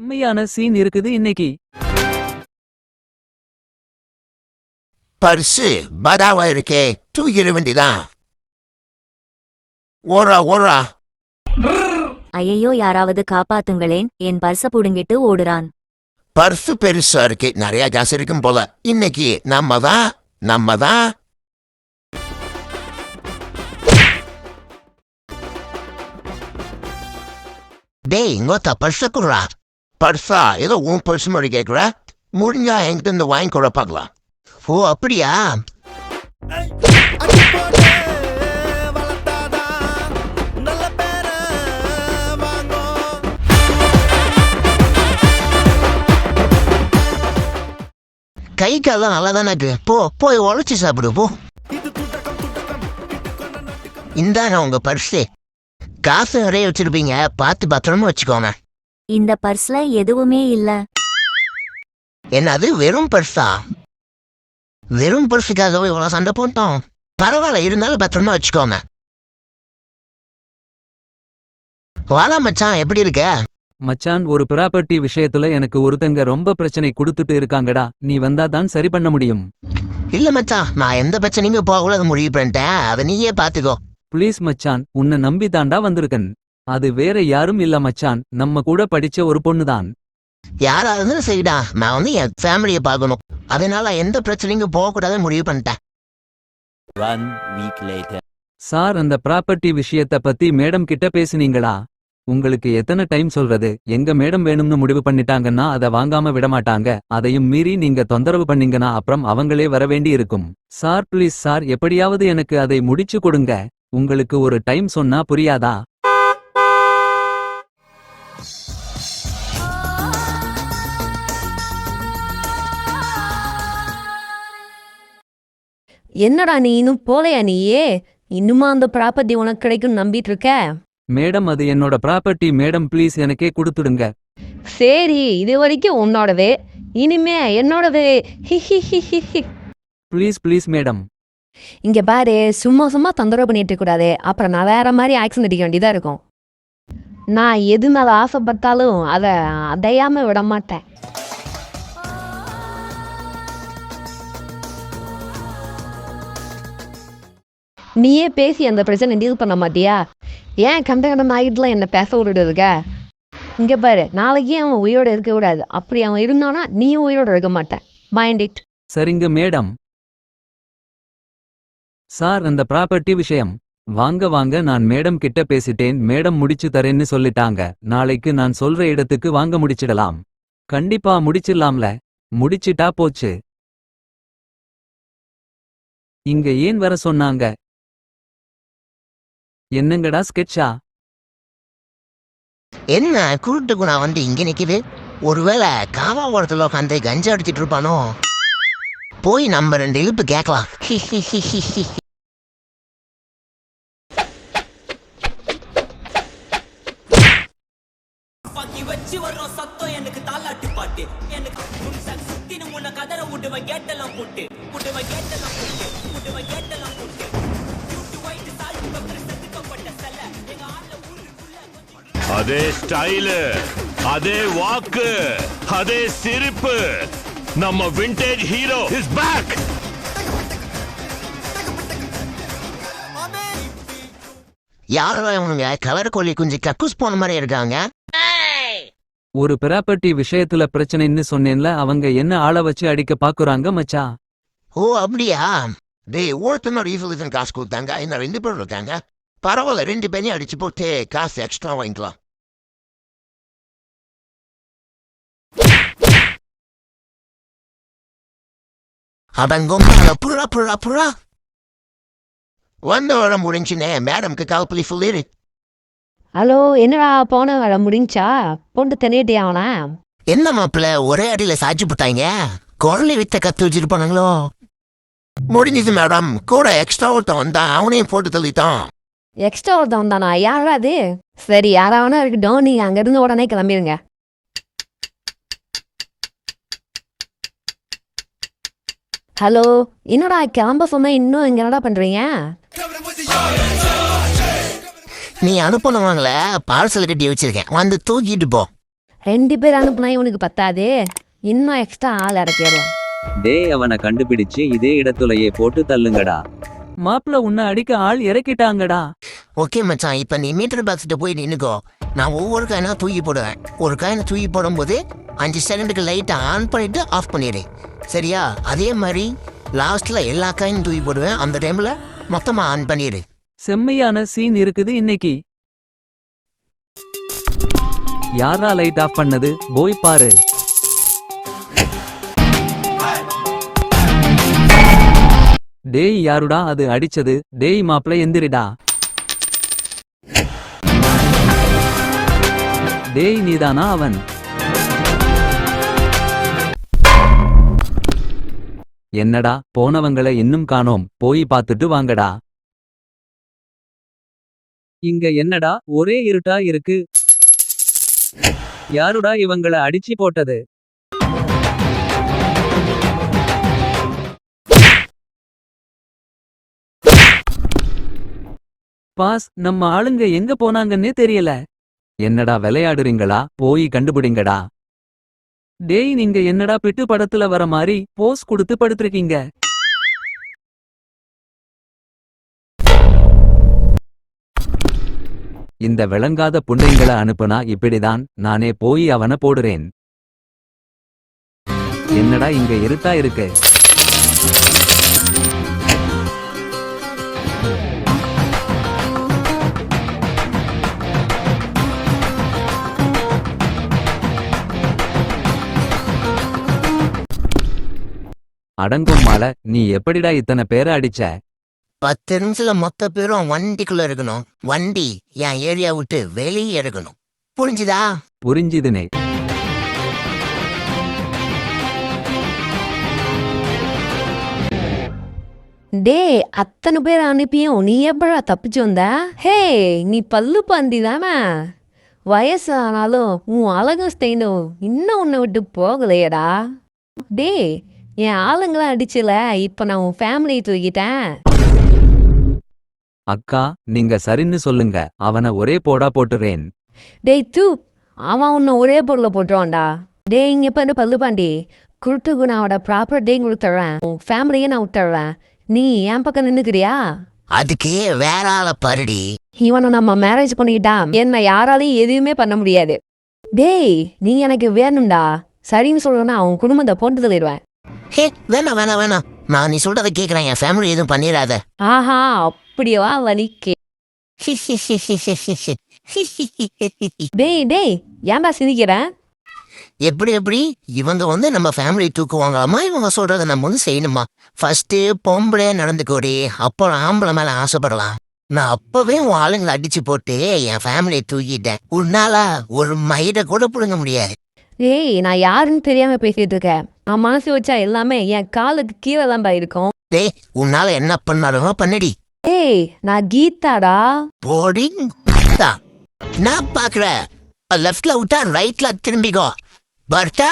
செம்மையான சீன் இருக்குது இன்னைக்கு. பர்சு பதாவா இருக்கே, தூக்கிட வேண்டிதான். ஓரா ஓரா. ஐயையோ, யாராவது காப்பாத்துங்களேன், என் பர்ஸ புடுங்கிட்டு ஓடுறான். பர்சு பெருசா இருக்கு, நிறைய காசு இருக்கும் போல. இன்னைக்கு நம்ம தான். டேய், இங்கோத்தா பர்ஸ குடுறா. பர்ஸா? ஏதோ உன் பர்ஸ் மாதிரி கேட்குற. முடிஞ்சா என்கிட்ட இருந்து வாங்கி கூட பார்க்கலாம். ஓ அப்படியா? கை காலம் நல்லா தானே இருக்கு. போய் உழைச்சி சாப்பிடு போ. இந்தாங்க உங்க பர்ஸு. காசு நிறைய வச்சிருப்பீங்க, பார்த்து பத்திரமா வச்சுக்கோங்க. இந்த பர்ஸ்ல எதுவுமே இல்ல. என்னது, வெறும் பர்ஸா? வெறும் பர்ஸுக்காகவே இவ்வளவு சண்டை போட்டோம். பரவாயில்ல, இருந்தாலும் பத்திரமா வச்சுக்கோங்க. வாடா மச்சான், எப்படி இருக்க? மச்சான், ஒரு ப்ராப்பர்ட்டி விஷயத்துல எனக்கு ஒருத்தங்க ரொம்ப பிரச்சனை கொடுத்துட்டு இருக்காங்கடா. நீ வந்தாதான் சரி பண்ண முடியும். இல்ல மச்சான், நான் எந்த பிரச்சனையும் போகக்கூடாது முடிவு பண்ணிட்டேன். அதை நீயே பாத்துக்கோ. ப்ளீஸ் மச்சான், உன்னை நம்பி தாண்டா வந்திருக்கன். அது வேற யாரும் இல்ல மச்சான், நம்ம கூட படிச்ச ஒரு பொண்ணுதான். யாரா இருந்தாலும் சரிடா, நான் வந்து என் ஃபேமிலியை பார்க்கணும். அதனால எந்த பிரச்சனையும் போகக்கூடாது முடிவு பண்ணிட்டேன். சார், அந்த ப்ராப்பர்ட்டி விஷயத்த பத்தி மேடம் கிட்ட பேசுனீங்களா? உங்களுக்கு எத்தனை டைம் சொல்றது? எங்க மேடம் வேணும்னு முடிவு பண்ணிட்டாங்கன்னா அதை வாங்காம விடமாட்டாங்க. அதையும் மீறி நீங்க தொந்தரவு பண்ணீங்கன்னா அப்புறம் அவங்களே வரவேண்டி இருக்கும். சார் ப்ளீஸ் சார், எப்படியாவது எனக்கு அதை முடிச்சு கொடுங்க. உங்களுக்கு ஒரு டைம் சொன்னா புரியாதா? என்னடா நீ இன்னும் போலையா? நீயே இன்னுமா அந்த ப்ராப்பர்ட்டி உனக்கு கிடைக்கும் நம்பிட்டு இருக்க? மேடம், அது என்னோட ப்ராப்பர்ட்டி மேடம், ப்ளீஸ் எனக்கே கொடுத்துடுங்க. சரி, இது வரைக்கும் உன்னோடவே, இனிமே என்னோடவே. Please please madam. இங்க பாரு, சும்மா தொந்தரவு பண்ணிட்டு கூடாது. அப்புறம் நான் வேற மாதிரி ஆக்சன் அடிக்க வேண்டியதா இருக்கும். நான் எது மேல ஆசைப்பட்டாலும் அதை அடையாம விட மாட்டேன். நீயே பேசி அந்த பிரச்சனை டீல் பண்ண மாட்டியா? ஏன் கண்ட ஆகிட்டுலாம் என்ன பேச விட்டுட்டு இருக்க? இங்க பாரு, நாளைக்கு அவன் உயிரோட இருக்க கூடாது. அப்படி அவன் இருந்தானா நீயும் உயிரோட இருக்க மாட்டேன். Mind it. சரிங்க மேடம். சார், அந்த ப்ராப்பர்ட்டி விஷயம் வாங்க நான் மேடம் கிட்ட பேசிட்டேன். மேடம் முடிச்சு தரேன்னு சொல்லிட்டாங்க. நாளைக்கு நான் சொல்ற இடத்துக்கு வாங்க முடிச்சிடலாம். கண்டிப்பா முடிச்சிடலாம்ல. முடிச்சிட்டா போச்சு. இங்க ஏன் வர சொன்னாங்க? என்னங்கடா ஸ்கெட்சா? என்ன குருட்டுக்கு நான் வந்து இங்க நிக்குது? ஒருவேளை காவா ஓரத்துல உட்காந்து கஞ்சா அடிச்சிட்டு இருப்பானோ? போய் நம்ம 2 இழுப்பு கேட்கலாம். அதே ஸ்டைலு, அதே வாக்கு, அதே சிரிப்பு. நம்ம விண்டேஜ் ஹீரோ இஸ் பேக். யாரோ இவனுங்க கலர் கோழி குஞ்சு கக்கூஸ் போன மாதிரி இருக்காங்க. ஒரு ப்ராப்பர்ட்டி விஷயத்துல பிரச்சனைன்னு சொன்னேன்ல, அவங்க என்ன ஆள வச்சு அடிக்க பாக்குறாங்க மச்சா. ஓ அப்படியா? டேய், ஒருத்தனோட ஈஃபிலிசன் காசு கொடுத்தாங்க, இன்னும் 2 பேர் இருக்காங்க. பரவாயில்ல, 2 பேரையும் அடிச்சு போட்டு காசு எக்ஸ்ட்ரா வாங்கிக்கலாம். அதங்கும் புறா புறா புறா வந்த வர முடிஞ்சுனே. மேடம்க்கு கால் பண்ணி சொல்லிடு. ஹலோ, என்னடா போன வேலை முடிஞ்சா? பொண்டு தின்னுட்டியா அவனா? என்ன மாப்பிள்ள, ஒரே அடியில சாய்ச்சி போட்டாங்க. குரலை வித்த கத்து வச்சுட்டு போனாங்களோ? முடிஞ்சது மேடம். கூட எக்ஸ்ட்ரா ஒருத்தன் வந்தான், அவனையும் போட்டு தள்ளிட்டான். எக்ஸ்ட்ரா ஒருத்தன் வந்தானா? யாரா அது? சரி, யாராவனா இருக்கட்டும், நீங்க அங்கிருந்து உடனே கிளம்பிடுங்க. ஹலோ, என்னடா கிளம்ப சொன்ன, இன்னும் இங்க என்னடா பண்றீங்க? நீ அனுப்பணுவாங்கள பார்சல் கட்டி வச்சிருக்கேன், வந்து தூக்கிட்டு போ. 2 பேர் அனுப்புனா இவனுக்கு பத்தாதே, இன்னும் எக்ஸ்ட்ரா ஆள் இறக்கிடலாம். டேய் அவனை கண்டுபிடிச்சு இதே இடத்துலயே போட்டு தள்ளுங்கடா. மாப்பிள உன்னை அடிக்க ஆள் இறக்கிட்டாங்கடா. ஓகே மச்சான், இப்ப நீ மீட்டர் பாக்ஸ்கிட்ட போய் நின்னுக்கோ. நான் ஒவ்வொரு காயினா தூக்கி போடுவேன். ஒரு காயினை தூக்கி போடும்போது 5 செகண்டுக்கு லைட்டை ஆன் பண்ணிட்டு ஆஃப் பண்ணிடு. சரியா? அதே மாதிரி லாஸ்ட்ல எல்லா காயினும் தூக்கி போடுவேன். அந்த டைம்ல மொத்தமா ஆன் பண்ணிடு. செம்மையான சீன் இருக்குது இன்னைக்கு. யாரா லைட் ஆஃப் பண்ணது? போய் பாரு. டேய் யாருடா அது அடிச்சது? டேய் மாப்ள எந்திரிடா. டேய் நீதானா அவன்? என்னடா போனவங்கள இன்னும் காணோம், போய் பார்த்துட்டு வாங்கடா. இங்க என்னடா ஒரே இருட்டா இருக்கு? யாருடா இவங்கள அடிச்சு போட்டது? பாஸ், நம்ம ஆளுங்க எங்க போனாங்கன்னே தெரியல. என்னடா விளையாடுறீங்களா? போய் கண்டுபிடிங்கடா. டேய் நீங்க என்னடா பிட்டு படத்துல வர மாதிரி போஸ் கொடுத்து படுத்திருக்கீங்க? இந்த விளங்காத புண்டைங்களை அனுப்புனா இப்படிதான், நானே போய் அவனை போடுறேன். என்னடா இங்க இருட்டா இருக்கு? அடங்கும் மால, நீ எப்படிடா இத்தனை பேரை அடிச்ச? 10 நிமிஷத்துல மொத்த பேரும் வண்டிக்குள்ள இருக்கணும். வண்டி என் ஏரியா விட்டு வெளியே இருக்கணும். புரிஞ்சுதா? புரிஞ்சுதுனே. டே அத்தனை பேர் அனுப்பியும் நீ எப்படா தப்பிச்சு வந்த? ஹே, நீ பல்லு பந்தி தானே. வயசு ஆனாலும் உன் அழகும் ஸ்டைனும் இன்னும் உன்னை விட்டு போகலையடா. டே என் ஆளுங்களாம் அடிச்சுல, இப்ப நான் உன் ஃபேமிலியை தூக்கிட்டேன். அக்கா நீங்க சரின்னு சொல்லுங்க, அவனை ஒரே போடா போட்டுறேன். டேய் தூ, அவன் உன்னை ஒரே பொருளை போட்டுருவான்டா. டே இங்க பாரு பல்லு பாண்டி, குருட்டுக்கு நான் அவட ப்ராப்பர்ட்டியும் கொடுத்துட்றேன், உன் ஃபேமிலியை நான் விட்டுறேன். நீ என் பக்கம் நின்னுக்கிறியா? அதுக்கு வேற ஆளை பாருடி. இவனை நம்ம மேரேஜ் பண்ணிக்கிட்டா என்ன யாராலையும் எதுவுமே பண்ண முடியாது. டேய் நீ எனக்கு வேணும்டா. சரின்னு சொல்றேன்னா அவன் குடும்பத்தை போட்டு தள்ளிடுவேன். ஹே, வேணாம் வேணாம் வேணாம், நான் நீ சொல்றதை கேட்குறேன். என் ஃபேமிலி எதுவும் பண்ணிடாத. ஆஹா அப்படியேவா வலிக்கே. டேய் டேய் ஏன்டா சிரிக்கிறேன்? எப்படி எப்படி இவங்க நம்ம ஃபேமிலி தூக்குவாங்களாமா? இவங்க சொல்றதை நம்ம செய்யணுமா? ஃபர்ஸ்ட் பொம்பளை நடந்துக்கோடி, அப்புறம் ஆம்பளை மேல ஆசைப்படலாம். நான் அப்பவே உன் ஆளுங்களை அடிச்சு போட்டு என் ஃபேமிலியை தூக்கிட்டேன். உன்னால ஒரு மயிரை கூட புடுங்க முடியாது. ஏய் நான் யாருன்னு தெரியாம பேசிட்டு இருக்கேன். நான் மனசு வச்சா எல்லாமே என் காலுக்கு கீழே தான்பா இருக்கும். டேய் உன்னால என்ன பண்ணாலும் பண்ணடி. ஏய் நான் கீதாடா. போடிங் நான் பாக்குற லெஃப்ட்ல விட்டா ரைட்ல திரும்பிக்கோ. பர்த்தா